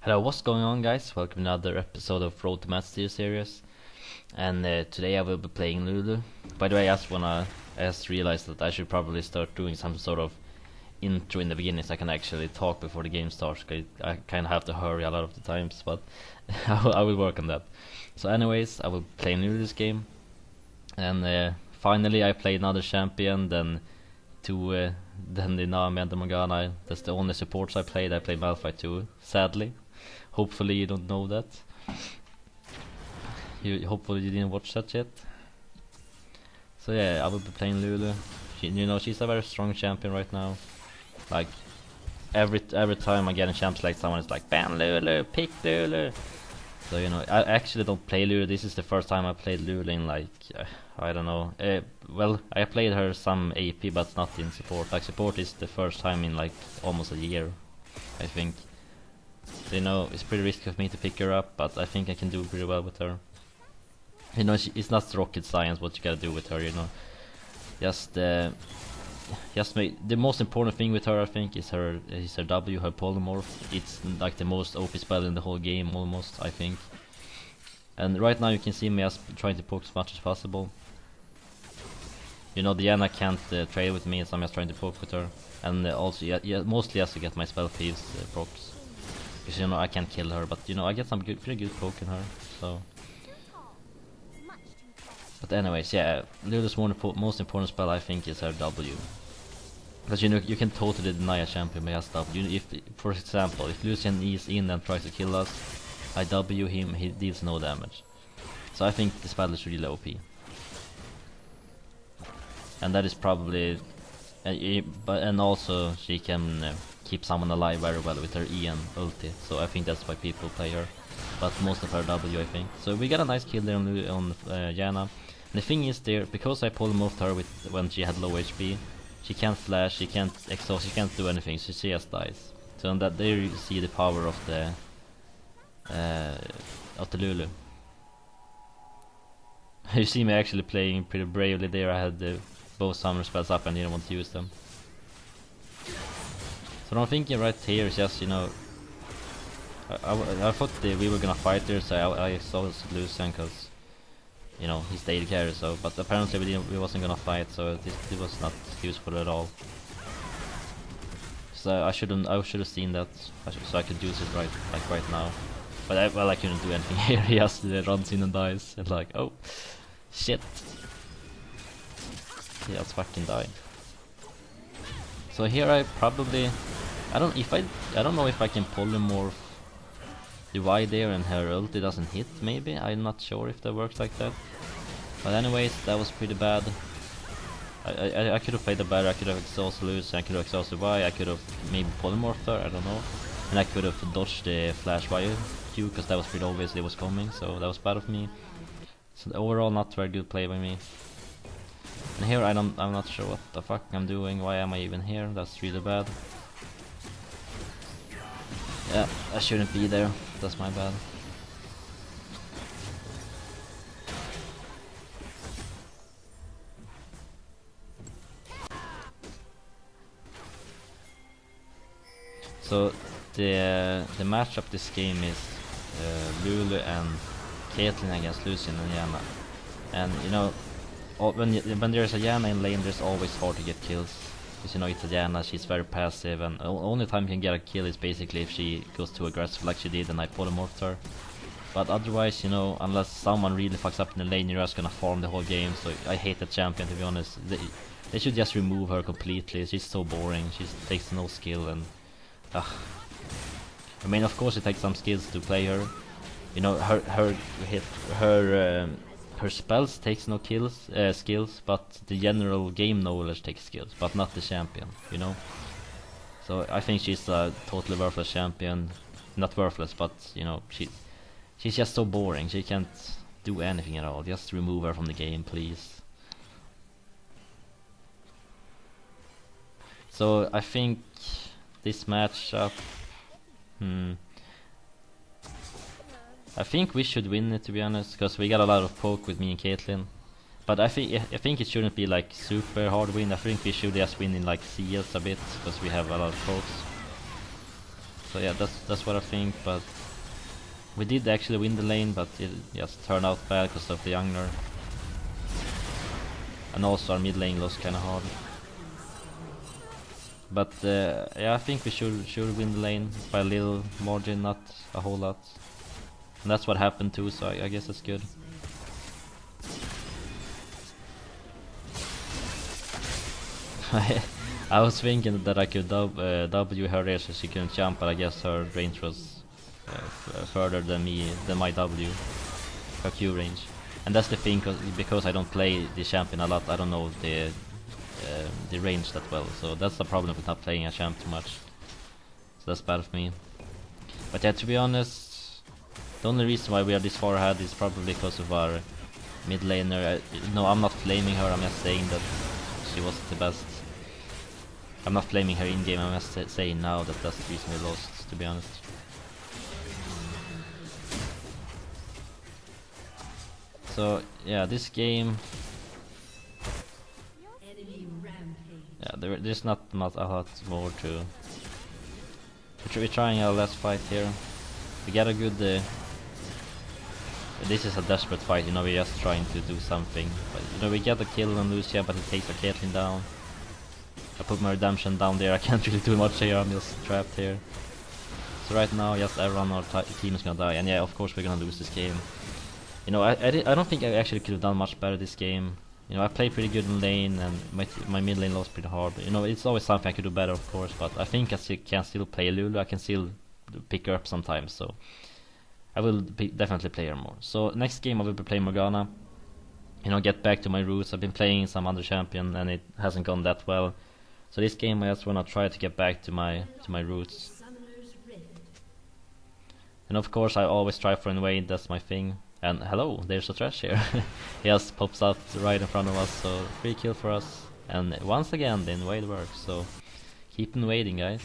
Hello, what's going on, guys? Welcome to another episode of Road to Mastery series. And today I will be playing Lulu. By the way, I just realized that I should probably start doing some sort of intro in the beginning so I can actually talk before the game starts. I kind of have to hurry a lot of the times, but I will work on that. So anyways, I will play Lulu this game. And finally I played another champion than the Nami and the Morgana. That's the only supports I played. I played Malphite too, sadly. Hopefully you don't know that. Hopefully you didn't watch that yet. So yeah, I will be playing Lulu. She's a very strong champion right now. Like every time I get a champ select, someone is like, ban Lulu, pick Lulu. So I actually don't play Lulu. This is the first time I played Lulu in like I don't know. Well, I played her some AP, but not in support. Like support is the first time in like almost a year, I think. So, it's pretty risky for me to pick her up, but I think I can do pretty well with her. It's not rocket science what you gotta do with her. Just the most important thing with her, I think, is her W, her polymorph. It's like the most OP spell in the whole game, almost, I think. And right now you can see me just trying to poke as much as possible. Diana can't trade with me, so I'm just trying to poke with her. And also, mostly just to get my spell thieves procs. Because I can't kill her, but I get some pretty good poke in her. So, but anyways, yeah, Lulu's most important spell I think is her W. Because you can totally deny a champion by just W. For example, if Lucian is in and tries to kill us, I W him, he deals no damage. So I think the spell is really OP. And that is probably, and also she can keep someone alive very well with her E and ulti, so I think that's why people play her, but most of her W, I think. So we got a nice kill there on Janna. And the thing is there, because I polymorphed her when she had low HP, she can't flash, she can't exhaust, she can't do anything, so she just dies. So on that there you see the power of the Lulu. You see me actually playing pretty bravely there. I had both summoner spells up and didn't want to use them. So what I'm thinking right here is just, I thought we were gonna fight there, so I saw Lucian because, he's the AD carry, so, but apparently we wasn't gonna fight, so this was not useful at all. So I should have seen that, so I could use it right now. But I couldn't do anything here. He just runs in and dies, and like, oh, shit. He just fucking died. So here I probably, I don't know if I can polymorph the Y there and her ulti doesn't hit. Maybe, I'm not sure if that works like that. But anyways, that was pretty bad. I could have played it better. I could have exhausted Lucian, I could have exhausted Y, I could have maybe polymorphed her, I don't know. And I could have dodged the flash Y Q, because that was pretty obvious it was coming, so that was bad of me. So overall, not very good play by me. And here I'm not sure what the fuck I'm doing. Why am I even here? That's really bad. Yeah, I shouldn't be there. That's my bad. So the matchup this game is Lulu and Caitlyn against Lucian and Janna. And when there's a Janna in lane, there's always hard to get kills. Because it's a Janna, she's very passive, and only time you can get a kill is basically if she goes too aggressive like she did and I polymorphed her. But otherwise, unless someone really fucks up in the lane, you're just gonna farm the whole game. So I hate that champion, to be honest. They should just remove her completely. She's so boring, she takes no skill, and I mean, of course it takes some skills to play her. Her spells takes no skills, but the general game knowledge takes skills, but not the champion, So I think she's a totally worthless champion. Not worthless, but she's just so boring. She can't do anything at all. Just remove her from the game, please. So I think this matchup, I think we should win it, to be honest, because we got a lot of poke with me and Caitlyn. But I think it shouldn't be like super hard win. I think we should just win in like CS a bit, because we have a lot of pokes. So yeah, that's what I think. But we did actually win the lane, but it just turned out bad because of the jungler. And also our mid lane lost kinda hard. But yeah, I think we should win the lane by a little margin, not a whole lot. And that's what happened too, so I guess it's good. I was thinking that I could W her there so she couldn't jump, but I guess her range was further than my W, her Q range. And that's the thing, because I don't play the champion a lot, I don't know the range that well. So that's the problem with not playing a champ too much. So that's bad for me. But yeah, to be honest, the only reason why we are this far ahead is probably because of our mid laner. No, I'm not flaming her, I'm just saying that she wasn't the best. I'm not flaming her in game, I'm just saying now that that's the reason we lost, to be honest. So yeah, this game, yeah, there's not a lot more to. We're trying our last fight here. We got a good. This is a desperate fight, you know. We're just trying to do something. But you know, we get a kill on Lucia, but it takes a Caitlyn down. I put my redemption down there. I can't really do much here. I'm just trapped here. So right now, just everyone on our team is gonna die, and yeah, of course we're gonna lose this game. You know, I don't think I actually could have done much better this game. You know, I played pretty good in lane, and my mid lane lost pretty hard. You know, it's always something I could do better, of course, but I think I can still play Lulu. I can still pick her up sometimes, so I will definitely play her more. So next game I will be playing Morgana. You know, get back to my roots. I've been playing some other champion, and it hasn't gone that well. So this game I just wanna try to get back to my roots. And of course I always try for invade. That's my thing. And hello, there's a Thresh here. He just pops up right in front of us, so free kill for us. And once again the invade works, so keep invading, guys.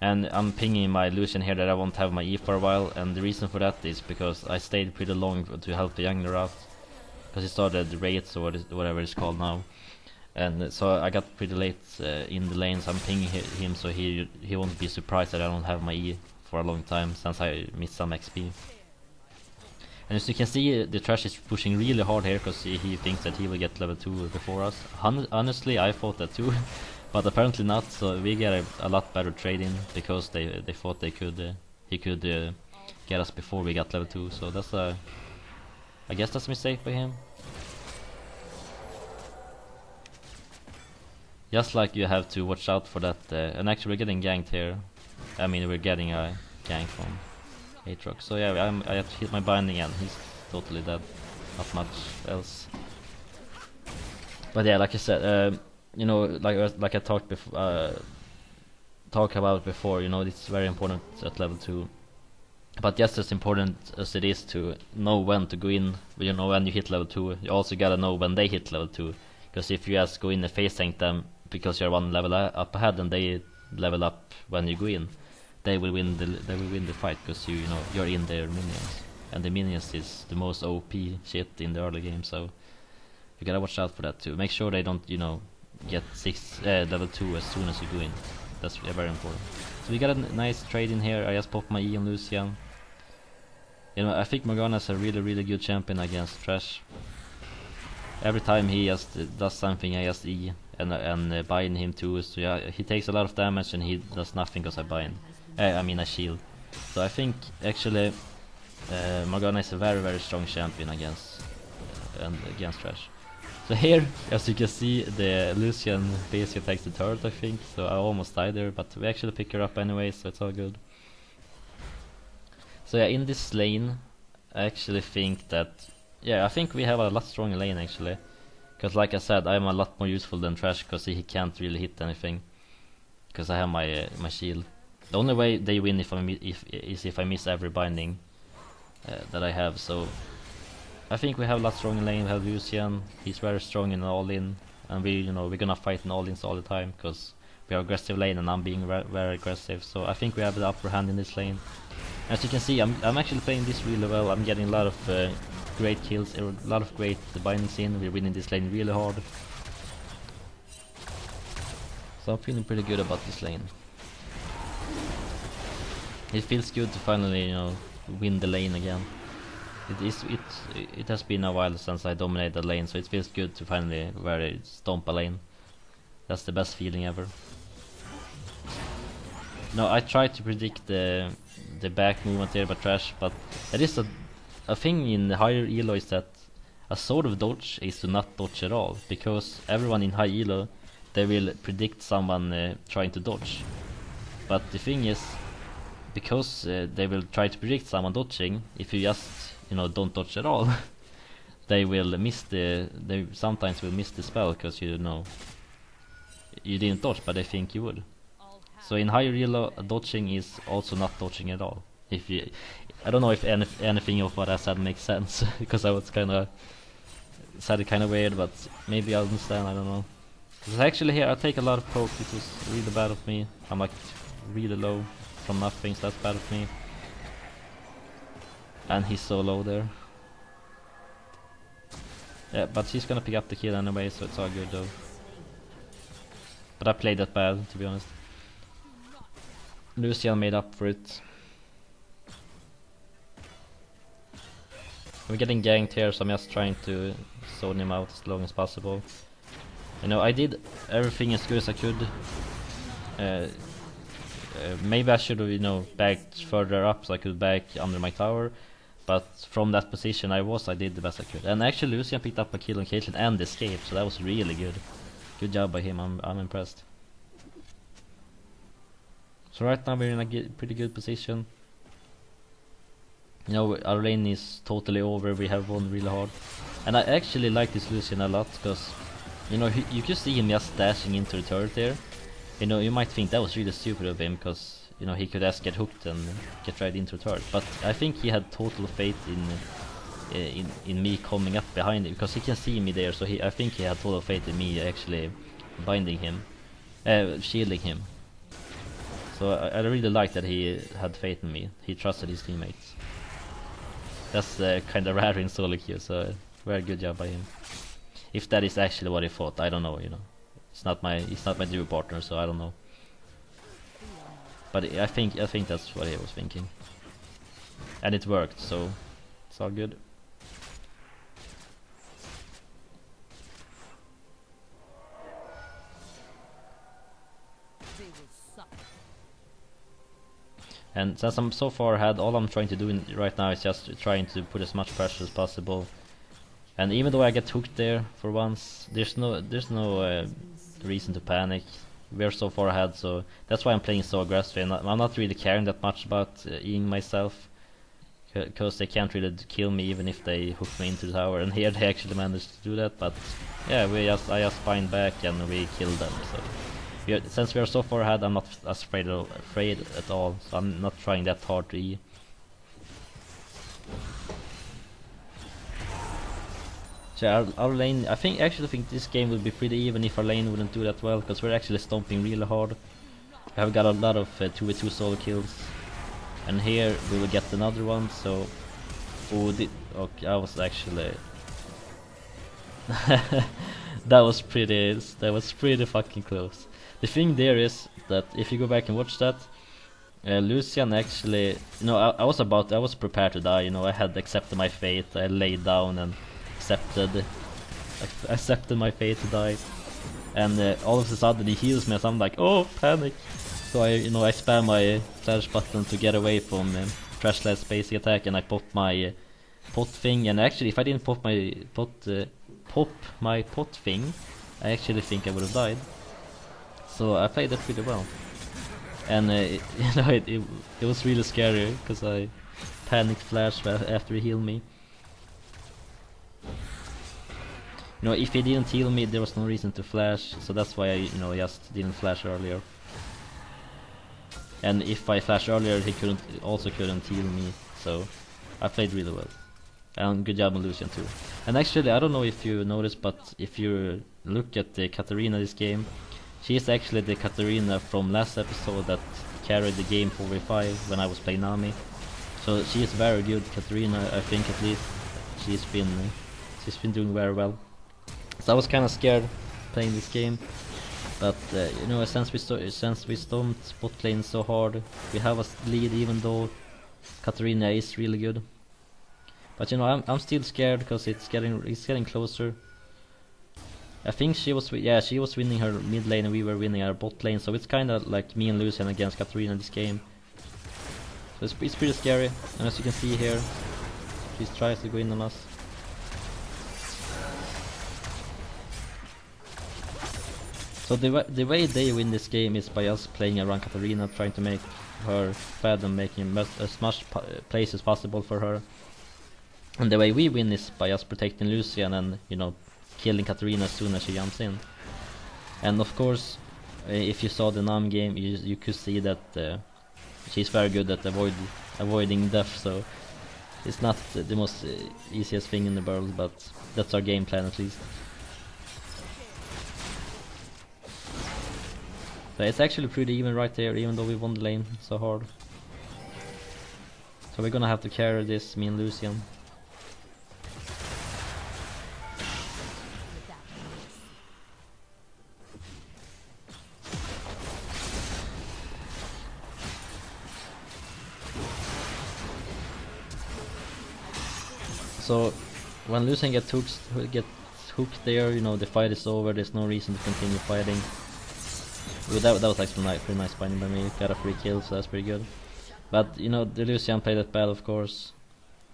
And I'm pinging my Lucian here that I won't have my E for a while, and the reason for that is because I stayed pretty long to help the jungler out, because he started raids or whatever it's called now. And so I got pretty late in the lane, so I'm pinging him so he won't be surprised that I don't have my E for a long time, since I missed some XP. And as you can see, the Thresh is pushing really hard here because he thinks that he will get level 2 before us. Honestly, I thought that too, but apparently not. So we get a lot better trade in because they thought he could get us before we got level 2. So that's I guess that's a mistake by him. Just like you have to watch out for that, and actually we're getting ganked here. I mean, we're getting a gank from Aatrox. So yeah, I have to hit my binding and he's totally dead. Not much else. But yeah, like I said, you know, like I talked about before, you know, it's very important at level 2. But just as important as it is to know when to go in, you know, when you hit level 2, you also gotta know when they hit level 2. Because if you just go in and face tank them because you're one level up ahead and they level up when you go in, they will win the fight because you know you're in their minions, and the minions is the most OP shit in the early game. So you gotta watch out for that too. Make sure they don't, you know, get level 2 as soon as you go in. That's very important. So we got a nice trade in here. I just popped my E on Lucian. You know, I think Morgana is a really good champion against Thresh. Every time he just does something, I just E and bind him too. So yeah, he takes a lot of damage and he does nothing because I bind. I mean I shield. So I think actually Morgana is a very strong champion against Thresh. So here, as you can see, the Lucian basically takes the turret, I think. So I almost died there, but we actually pick her up anyway, so it's all good. So yeah, in this lane, I actually think that, yeah, I think we have a lot stronger lane actually. Because like I said, I'm a lot more useful than Thresh because he can't really hit anything. Because I have my shield. The only way they win is if I miss every binding that I have. So I think we have a lot stronger lane. We have Lucian. He's very strong in all-in, and we're gonna fight in all-ins all the time because we are aggressive lane and I'm being very aggressive. So I think we have the upper hand in this lane. As you can see, I'm actually playing this really well. I'm getting a lot of great kills, a lot of great bindings in. We're winning this lane really hard. So I'm feeling pretty good about this lane. It feels good to finally, you know, win the lane again. It has been a while since I dominated the lane, so it feels good to finally really stomp a lane. That's the best feeling ever. No, I tried to predict the back movement here by Trash, but there is a thing in the higher elo is that a sort of dodge is to not dodge at all, because everyone in high elo, they will predict someone trying to dodge. But the thing is, because they will try to predict someone dodging, if you just, you know, don't dodge at all, they sometimes will miss the spell, because you know you didn't dodge, but they think you would. So in higher elo, dodging is also not dodging at all. I don't know if anything of what I said makes sense, because I was said it kind of weird, but maybe I'll understand. I don't know. Because actually here I take a lot of poke. It was really bad of me. I'm like really low from nothing, so that's bad of me. And he's so low there. Yeah, but he's gonna pick up the kill anyway, so it's all good though. But I played that bad, to be honest. Lucian made up for it. We're getting ganked here, so I'm just trying to zone him out as long as possible. You know, I did everything as good as I could. Maybe I should have, you know, backed further up so I could back under my tower. But from that position I did the best I could. And actually Lucian picked up a kill on Caitlyn and escaped, so that was really good. Good job by him, I'm impressed. So right now we're in a pretty good position. You know, our lane is totally over, we have won really hard. And I actually like this Lucian a lot, because, you know, you can see him just dashing into the turret there. You know, you might think that was really stupid of him, because, you know, he could just get hooked and get right into the turret. But I think he had total faith in me coming up behind him, because he can see me there, so I think he had total faith in me actually binding him, shielding him. So I really like that he had faith in me. He trusted his teammates. That's kind of rare in solo queue, so very good job by him. If that is actually what he thought, I don't know. You know, it's not my duo partner, so I don't know. But I think that's what he was thinking, and it worked, so it's all good. And since I'm so far ahead, all I'm trying to do right now is just trying to put as much pressure as possible. And even though I get hooked there for once, there's no reason to panic. We're so far ahead, so that's why I'm playing so aggressive. And I'm not really caring that much about Eing myself, because they can't really kill me even if they hook me into the tower. And here they actually managed to do that, but yeah, I just bind back and we kill them. So since we are so far ahead, I'm not afraid at all, so I'm not trying that hard to E. So our lane, I actually think this game would be pretty even if our lane wouldn't do that well, because we're actually stomping really hard. We have got a lot of 2v2 solo kills, and here we will get another one. So, okay, I was actually that was pretty fucking close. The thing there is that if you go back and watch that, Lucian actually, you know, I was prepared to die. You know, I had accepted my fate. I laid down and accepted my fate to die. And all of a sudden he heals me, so I'm like, oh, panic. So I spam my flash button to get away from Trashlad's basic attack, and I pop my pot thing. And actually, if I didn't pop my pot thing, I actually think I would have died. So I played that pretty well, and you know, it was really scary because I panicked flash after he healed me. You know, if he didn't heal me, there was no reason to flash, so that's why I just didn't flash earlier. And if I flashed earlier, he couldn't heal me, so I played really well. And good job on Lucian too. And actually, I don't know if you noticed, but if you look at the Katarina this game, she is actually the Katarina from last episode that carried the game 4v5 when I was playing Nami. So she is very good, Katarina, I think at least. she's been doing very well. So I was kind of scared playing this game, but you know, since we stomped bot lane so hard, we have a lead even though Katarina is really good. But you know, I'm still scared because it's getting closer. I think she was winning her mid lane and we were winning our bot lane, so it's kind of like me and Lucian against Katarina in this game. So it's pretty scary, and as you can see here, she tries to go in on us. So the way they win this game is by us playing around Katarina, trying to make her fed and making as much place as possible for her. And the way we win is by us protecting Lucian and, you know, killing Katarina as soon as she jumps in. And of course, if you saw the Nam game, you could see that she's very good at avoiding death, so it's not the most easiest thing in the world, but that's our game plan at least. So it's actually pretty even right there, even though we won the lane so hard. So we're gonna have to carry this, me and Lucian. So when Lucian gets hooked there, you know, the fight is over, there's no reason to continue fighting. That was actually pretty nice fighting by me. Got a free kill, so that's pretty good. But you know, the Lucian played that bad, of course.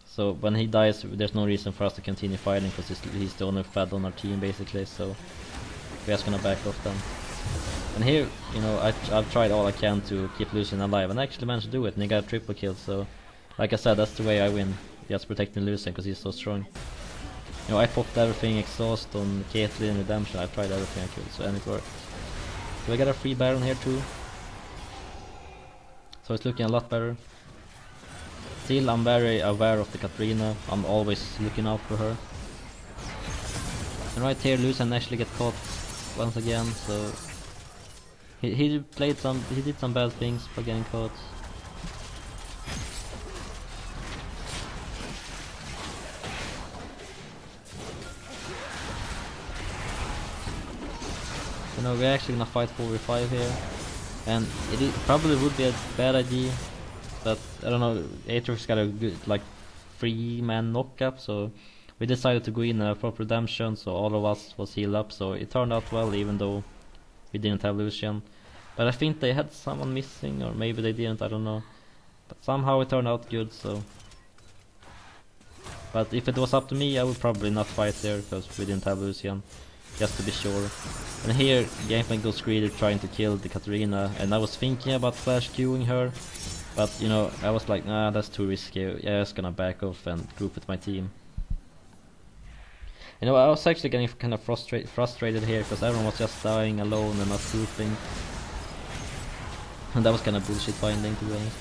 So when he dies, there's no reason for us to continue fighting because he's the only fed on our team basically. So we're just gonna back off then. And here, you know, I've tried all I can to keep Lucian alive, and I actually managed to do it. And he got a triple kill. So, like I said, that's the way I win. Just protecting Lucian because he's so strong. You know, I popped everything, exhaust on Caitlyn, redemption. I tried everything I could, so and it worked. So I got a free Baron here too. So it's looking a lot better. Still, I'm very aware of the Katarina. I'm always looking out for her. And right here, Lucian actually get caught once again. So he did some bad things by getting caught. You know, we're actually gonna fight 4v5 here, and it probably would be a bad idea, but I don't know, Aatrox got a good, like, 3-man knockup, so we decided to go in a proper redemption, so all of us was healed up, so it turned out well even though we didn't have Lucian. But I think they had someone missing, or maybe they didn't, I don't know. But somehow it turned out good, so... But if it was up to me, I would probably not fight there, because we didn't have Lucian. Just to be sure. And here, Gangplank goes greedy trying to kill the Katarina, and I was thinking about flash queuing her, but you know, I was like, nah, that's too risky. Yeah, I was gonna back off and group with my team. You know, I was actually getting kind of frustrated here because everyone was just dying alone and not grouping, and that was kind of bullshit binding, to be honest.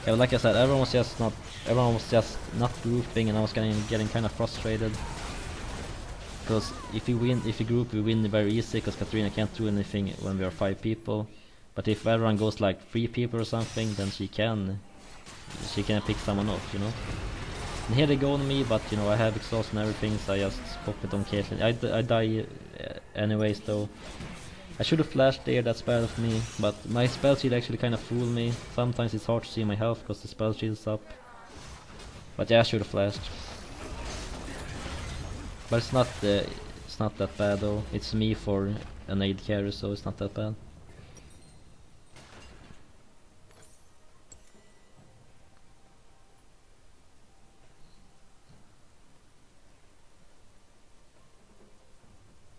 Yeah, but like I said, everyone was just not grouping, and I was getting kind of frustrated. Because if we group, we win very easy, because Katarina can't do anything when we are 5 people. But if everyone goes like 3 people or something, then she can pick someone off, you know. And here they go on me, but you know, I have exhaust and everything, so I just pop it on Caitlyn. I die anyways though. I should have flashed there, that's bad of me, but my spell shield actually kind of fooled me. Sometimes it's hard to see my health because the spell shield's up. But yeah, I should have flashed. But it's not that bad though. It's me for an AD carry, so it's not that bad.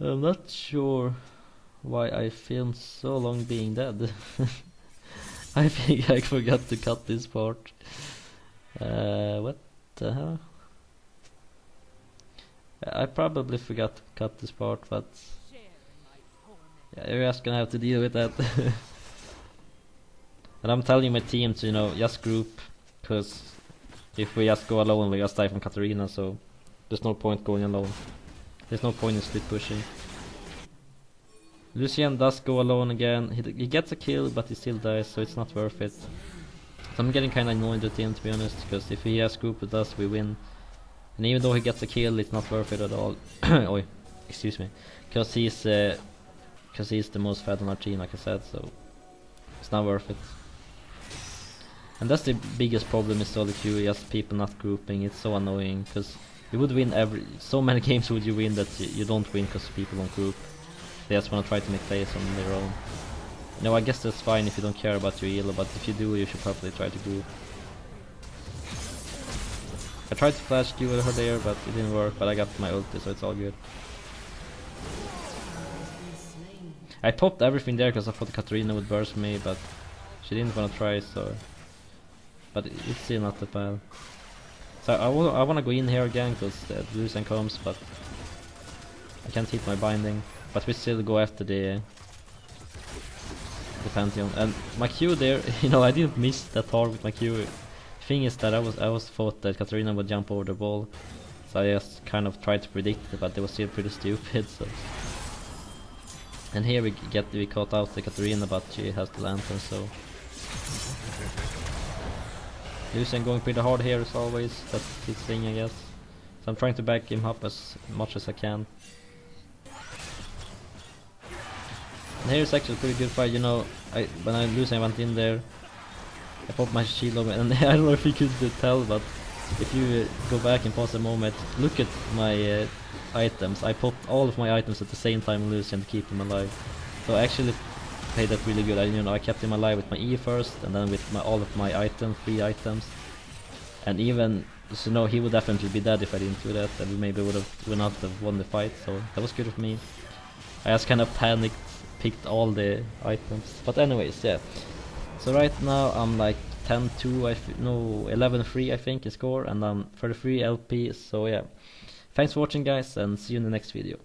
I'm not sure why I filmed so long being dead. I think I forgot to cut this part. What the hell? I probably forgot to cut this part, but yeah, you're just gonna have to deal with that. And I'm telling my team to, you know, just group, because if we just go alone, we just die from Katarina, so there's no point going alone. There's no point in split pushing. Lucian does go alone again. He gets a kill, but he still dies, so it's not worth it. So I'm getting kinda annoyed with him, to be honest, because if he has group with us, we win. And even though he gets a kill, it's not worth it at all. Oi, excuse me. Because he's the most fed on our team, like I said, so it's not worth it. And that's the biggest problem is solo queue, just people not grouping. It's so annoying, because you would win so many games would you win that you don't win because people don't group. They just want to try to make plays on their own. No, I guess that's fine if you don't care about your elo, but if you do, you should probably try to group. I tried to flash Q with her there, but it didn't work, but I got my ulti, so it's all good. I popped everything there because I thought Katarina would burst me, but she didn't want to try, so... But it's still not that bad. So I want to go in here again because the Lucian comes, but I can't hit my binding. But we still go after the Pantheon. And my Q there, you know, I didn't miss that hard with my Q. Thing is that I was thought that Katarina would jump over the ball, so I just kind of tried to predict it, but it was still pretty stupid. So. And here we caught out the Katarina, but she has the lantern, so Lucian going pretty hard here as always. That's his thing, I guess. So I'm trying to back him up as much as I can. And here is actually a pretty good fight, you know. When Lucian went in there, I popped my shield over, and I don't know if you could tell, but if you go back and pause a moment, look at my items. I popped all of my items at the same time on Lucian to keep him alive. So I actually played that really good. I kept him alive with my E first, and then with all of my items, 3 items. And even, so no, he would definitely be dead if I didn't do that, and we maybe would not have won the fight, so that was good of me. I just kind of panicked, picked all the items. But anyways, yeah. So right now I'm like 10-2, 11-3 I think in score, and I'm 33 LP, so yeah. Thanks for watching guys, and see you in the next video.